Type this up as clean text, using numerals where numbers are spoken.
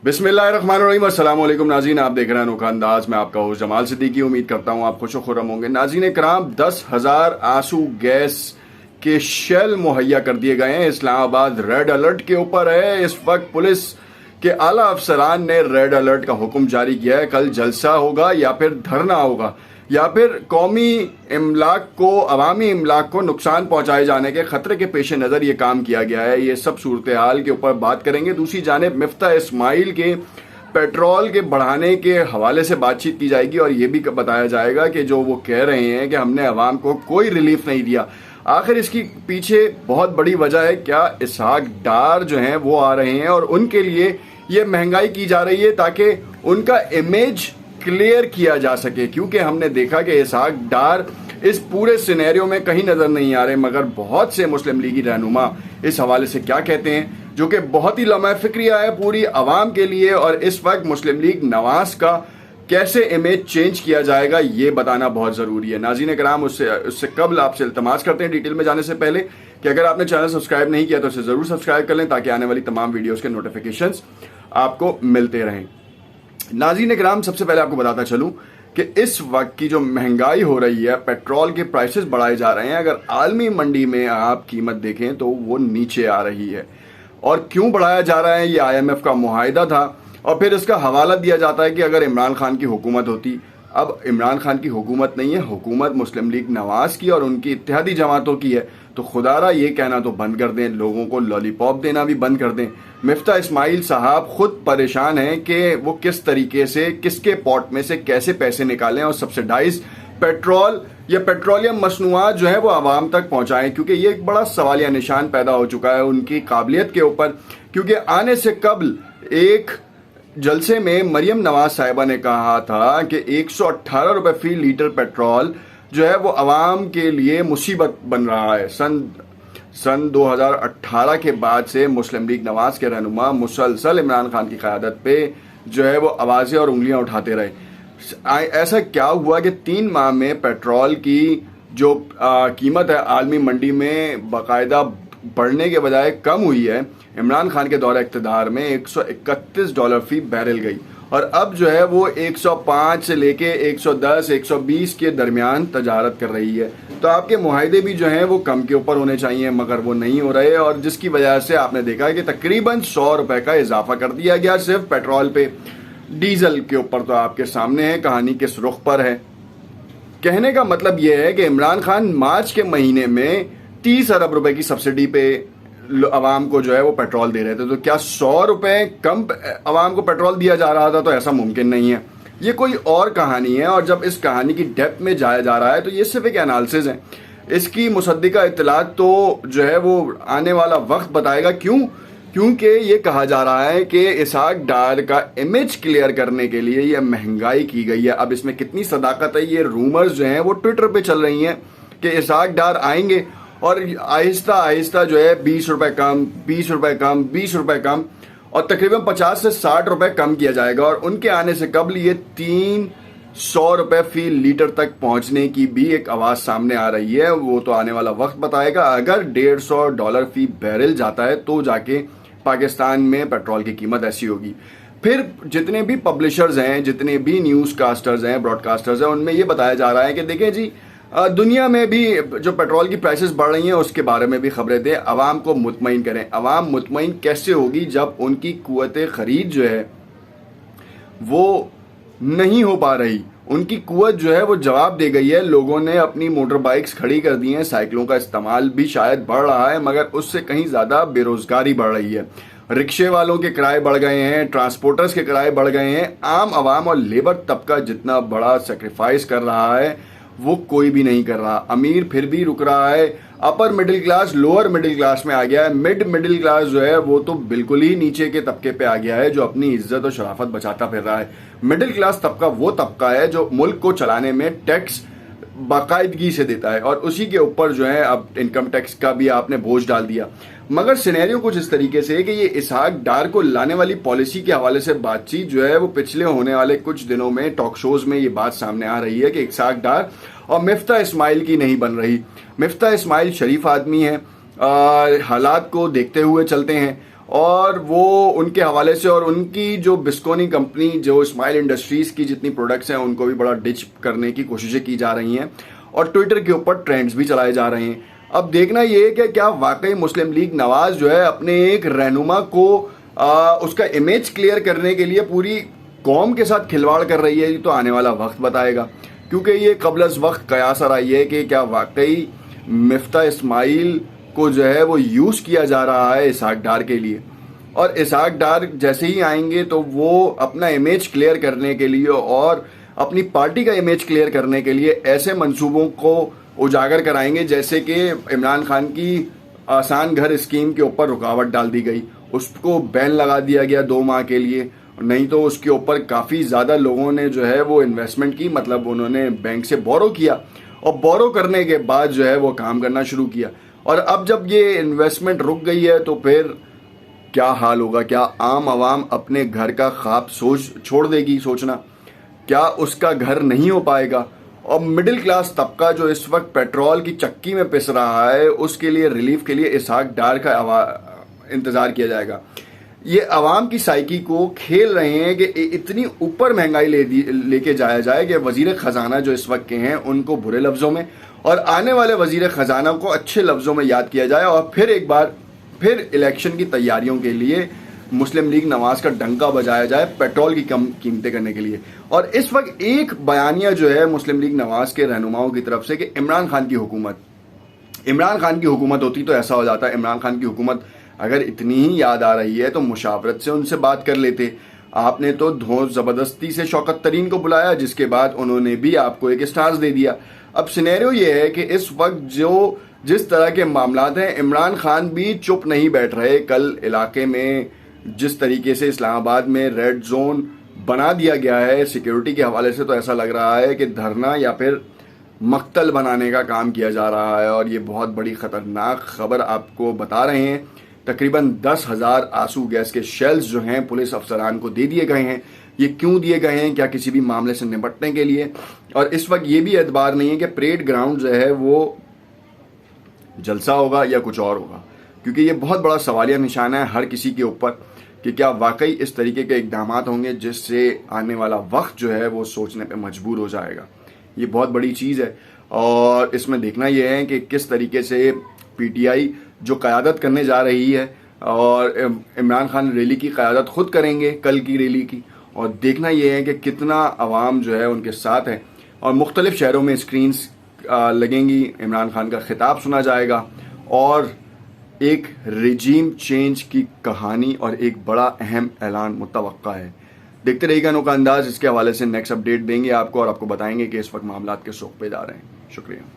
बिस्मिल्लाहिर्रहमानिर्रहीम। अस्सलाम वालेकुम नाज़रीन, आप देख रहे हैं अनोखा अंदाज में आपका होस्ट जमाल सिद्दीकी। उम्मीद करता हूँ आप खुश खुर्रम होंगे। नाज़रीन कराम, 10,000 आंसू गैस के शेल मुहैया कर दिए गए हैं। इस्लामाबाद रेड अलर्ट के ऊपर है। इस वक्त पुलिस के आला अफसरान ने रेड अलर्ट का हुक्म जारी किया है। कल जलसा होगा या फिर धरना होगा या फिर कौमी इमलाक को, अवामी इमलाक को नुकसान पहुंचाए जाने के खतरे के पेश नज़र ये काम किया गया है। ये सब सूरत हाल के ऊपर बात करेंगे। दूसरी जानिब मिफ्ता इस्माइल के पेट्रोल के बढ़ाने के हवाले से बातचीत की जाएगी और ये भी बताया जाएगा कि जो वो कह रहे हैं कि हमने अवाम को कोई रिलीफ नहीं दिया, आखिर इसकी पीछे बहुत बड़ी वजह है क्या। इसहाक डार जो हैं वो आ रहे हैं और उनके लिए ये महंगाई की जा रही है ताकि उनका इमेज क्लियर किया जा सके, क्योंकि हमने देखा कि इसहाक डार इस पूरे सिनेरियो में कहीं नजर नहीं आ रहे। मगर बहुत से मुस्लिम लीगी रहनुमा इस हवाले से क्या कहते हैं, जो कि बहुत ही लम्हा फिक्रिया है पूरी आवाम के लिए। और इस वक्त मुस्लिम लीग नवाज का कैसे इमेज चेंज किया जाएगा ये बताना बहुत जरूरी है। नाज़रीन कराम, उससे कबल आपसे इल्तमास करते हैं डिटेल में जाने से पहले कि अगर आपने चैनल सब्सक्राइब नहीं किया तो उसे जरूर सब्सक्राइब कर लें ताकि आने वाली तमाम वीडियोस के नोटिफिकेशंस आपको मिलते रहें। नाज़रीन कराम, सबसे पहले आपको बताता चलूं कि इस वक्त की जो महंगाई हो रही है, पेट्रोल के प्राइसेस बढ़ाए जा रहे हैं। अगर आलमी मंडी में आप कीमत देखें तो वो नीचे आ रही है। और क्यों बढ़ाया जा रहा है, ये IMF का मुआहिदा था और फिर इसका हवाला दिया जाता है कि अगर इमरान खान की हुकूमत होती। अब इमरान खान की हुकूमत नहीं है, हुकूमत मुस्लिम लीग नवाज की और उनकी इत्तेहादी जमातों की है। तो खुदारा ये कहना तो बंद कर दें, लोगों को लॉलीपॉप देना भी बंद कर दें। मिफ्ता इस्माइल साहब खुद परेशान हैं कि वो किस तरीके से, किसके पॉट में से कैसे पैसे निकालें और सब्सिडाइज पेट्रोल या पेट्रोलियम मसनूआत जो है वो आवाम तक पहुंचाएं, क्योंकि ये एक बड़ा सवालिया निशान पैदा हो चुका है उनकी काबिलियत के ऊपर। क्योंकि आने से कबल एक जलसे में मरियम नवाज साहिबा ने कहा था कि 118 रुपए फी लीटर पेट्रोल जो है वो आवाम के लिए मुसीबत बन रहा है। सन 2018 के बाद से मुस्लिम लीग नवाज के रहनुमा मुसलसल इमरान खान की क़यादत पे जो है वो आवाज़ें और उंगलियां उठाते रहे। ऐसा क्या हुआ कि 3 माह में पेट्रोल की जो कीमत है आलमी मंडी में बाकायदा बढ़ने के बजाय कम हुई है। इमरान खान के दौरे इक़्तिदार में $131 फी बैरल गई और अब जो है वो 105 से लेके 110, 120 के दरमियान तजारत कर रही है। तो आपके मुआहिदे भी जो हैं वो कम के ऊपर होने चाहिए, मगर वो नहीं हो रहे और जिसकी वजह से आपने देखा कि तकरीबन 100 रुपए का इजाफा कर दिया गया सिर्फ पेट्रोल पे। डीजल के ऊपर तो आपके सामने है कहानी किस रुख पर है। कहने का मतलब यह है कि इमरान खान मार्च के महीने में 30 अरब रुपए की सब्सिडी पे अवाम को जो है वो पेट्रोल दे रहे थे। तो क्या 100 रुपए कम अवाम को पेट्रोल दिया जा रहा था? तो ऐसा मुमकिन नहीं है, ये कोई और कहानी है। और जब इस कहानी की डेप्थ में जाया जा रहा है तो ये सिर्फ एक एनालिसिस है, इसकी मुसद्दिका इत्तलात तो जो है वो आने वाला वक्त बताएगा। क्योंकि ये कहा जा रहा है कि इसहाक डार का इमेज क्लियर करने के लिए ये महंगाई की गई है। अब इसमें कितनी सदाकत है, ये रूमर्स जो हैं वो ट्विटर पे चल रही हैं कि इसहाक डार आएंगे और आहिस्ता आहिस्ता जो है 20 रुपए कम, 20 रुपए कम, 20 रुपए कम और तकरीबन 50 से 60 रुपए कम किया जाएगा। और उनके आने से कबल ये 300 रुपए फी लीटर तक पहुंचने की भी एक आवाज सामने आ रही है। वो तो आने वाला वक्त बताएगा। अगर $150 फी बैरल जाता है तो जाके पाकिस्तान में पेट्रोल की कीमत ऐसी होगी। फिर जितने भी पब्लिशर्स हैं, जितने भी न्यूज कास्टर्स हैं, ब्रॉडकास्टर्स हैं, उनमें ये बताया जा रहा है कि देखें जी, दुनिया में भी जो पेट्रोल की प्राइसेस बढ़ रही हैं उसके बारे में भी खबरें दें, आवाम को मुतमईन करें। आवाम मुतमईन कैसे होगी जब उनकी कुव्वत खरीद जो है वो नहीं हो पा रही। उनकी कुव्वत जो है वो जवाब दे गई है। लोगों ने अपनी मोटर बाइक्स खड़ी कर दी हैं, साइकिलों का इस्तेमाल भी शायद बढ़ रहा है, मगर उससे कहीं ज़्यादा बेरोजगारी बढ़ रही है। रिक्शे वालों के किराए बढ़ गए हैं, ट्रांसपोर्टर्स के किराए बढ़ गए हैं। आम आवाम और लेबर तबका जितना बड़ा सेक्रीफाइस कर रहा है वो कोई भी नहीं कर रहा। अमीर फिर भी रुक रहा है, upper middle class lower middle class में आ गया है, मिडिल क्लास जो है वो तो बिल्कुल ही नीचे के तबके पे आ गया है जो अपनी इज्जत और शराफत बचाता फिर रहा है। मिडिल क्लास तबका वो तबका है जो मुल्क को चलाने में टैक्स बाकायदगी से देता है और उसी के ऊपर जो है अब इनकम टैक्स का भी आपने बोझ डाल दिया। मगर सिनेरियो कुछ इस तरीके से है कि ये इसहाक डार को लाने वाली पॉलिसी के हवाले से बातचीत जो है वो पिछले होने वाले कुछ दिनों में टॉक शोज में ये बात सामने आ रही है कि इसहाक डार और मिफ्ता इस्माइल की नहीं बन रही। मिफ्ता इस्माइल शरीफ आदमी है, हालात को देखते हुए चलते हैं और वो उनके हवाले से और उनकी जो बिस्कोनी कंपनी जो स्माइल इंडस्ट्रीज की जितनी प्रोडक्ट्स हैं उनको भी बड़ा डिच करने की कोशिशें की जा रही हैं और ट्विटर के ऊपर ट्रेंड्स भी चलाए जा रहे हैं। अब देखना ये है कि क्या वाकई मुस्लिम लीग नवाज जो है अपने एक रहनुमा को उसका इमेज क्लियर करने के लिए पूरी कौम के साथ खिलवाड़ कर रही है, तो आने वाला वक्त बताएगा। क्योंकि ये कबल वक्त कयास आ रही है कि क्या वाकई मिफ्ता इस्माइल को जो है वो यूज़ किया जा रहा है इसहाक डार के लिए, और इसहाक डार जैसे ही आएंगे तो वो अपना इमेज क्लियर करने के लिए और अपनी पार्टी का इमेज क्लियर करने के लिए ऐसे मंसूबों को उजागर कराएंगे जैसे कि इमरान खान की आसान घर स्कीम के ऊपर रुकावट डाल दी गई, उसको बैन लगा दिया गया 2 माह के लिए, नहीं तो उसके ऊपर काफ़ी ज़्यादा लोगों ने जो है वो इन्वेस्टमेंट की, मतलब उन्होंने बैंक से बोरो किया और बोरो करने के बाद जो है वो काम करना शुरू किया। और अब जब ये इन्वेस्टमेंट रुक गई है तो फिर क्या हाल होगा? क्या आम आवाम अपने घर का ख्वाब छोड़ देगी सोचना? क्या उसका घर नहीं हो पाएगा? और मिडिल क्लास तबका जो इस वक्त पेट्रोल की चक्की में पिस रहा है उसके लिए रिलीफ के लिए इसहाक डार का इंतज़ार किया जाएगा। ये अवाम की साइकी को खेल रहे हैं कि इतनी ऊपर महंगाई लेके जाया जाए कि वजीर ख़जाना जो इस वक्त के हैं उनको बुरे लफ्ज़ों में और आने वाले वजीर ख़जाना को अच्छे लफ्ज़ों में याद किया जाए और फिर एक बार फिर इलेक्शन की तैयारियों के लिए मुस्लिम लीग नवाज का डंका बजाया जाए पेट्रोल की कम कीमतें करने के लिए। और इस वक्त एक बयानिया जो है मुस्लिम लीग नवाज के रहनुमाओं की तरफ से कि इमरान खान की हुकूमत होती तो ऐसा हो जाता। इमरान खान की हुकूमत अगर इतनी ही याद आ रही है तो मुशावरत से उनसे बात कर लेते। आपने तो धौंस ज़बरदस्ती से शौकत तरीन को बुलाया जिसके बाद उन्होंने भी आपको एक स्टांस दे दिया। अब सिनेरियो ये है कि इस वक्त जिस तरह के मामलात हैं इमरान खान भी चुप नहीं बैठ रहे। कल इलाके में जिस तरीके से इस्लामाबाद में रेड जोन बना दिया गया है सिक्योरिटी के हवाले से, तो ऐसा लग रहा है कि धरना या फिर मक्तल बनाने का काम किया जा रहा है। और ये बहुत बड़ी ख़तरनाक खबर आपको बता रहे हैं। तकरीबन 10,000 आंसू गैस के शेल्स जो हैं पुलिस अफसरान को दे दिए गए हैं। ये क्यों दिए गए हैं? क्या किसी भी मामले से निपटने के लिए? और इस वक्त ये भी एतबार नहीं है कि परेड ग्राउंड जो है वो जलसा होगा या कुछ और होगा, क्योंकि ये बहुत बड़ा सवालिया निशान है हर किसी के ऊपर कि क्या वाकई इस तरीके के इकदाम होंगे जिससे आने वाला वक्त जो है वो सोचने पे मजबूर हो जाएगा। ये बहुत बड़ी चीज़ है और इसमें देखना यह है कि किस तरीके से पीटीआई जो क़यादत करने जा रही है और इमरान खान रैली की क़यादत खुद करेंगे कल की रैली की, और देखना यह है कि कितना आवाम जो है उनके साथ है। और मुख्तलिफ शहरों में स्क्रीन्स लगेंगी, इमरान खान का खिताब सुना जाएगा और एक रिजीम चेंज की कहानी और एक बड़ा अहम ऐलान मुतवक्का है। देखते रहिएगा अनोखा अंदाज। इसके हवाले से नेक्स्ट अपडेट देंगे आपको और आपको बताएंगे कि इस वक्त मामलात किस रुख पे जा रहे हैं। शुक्रिया।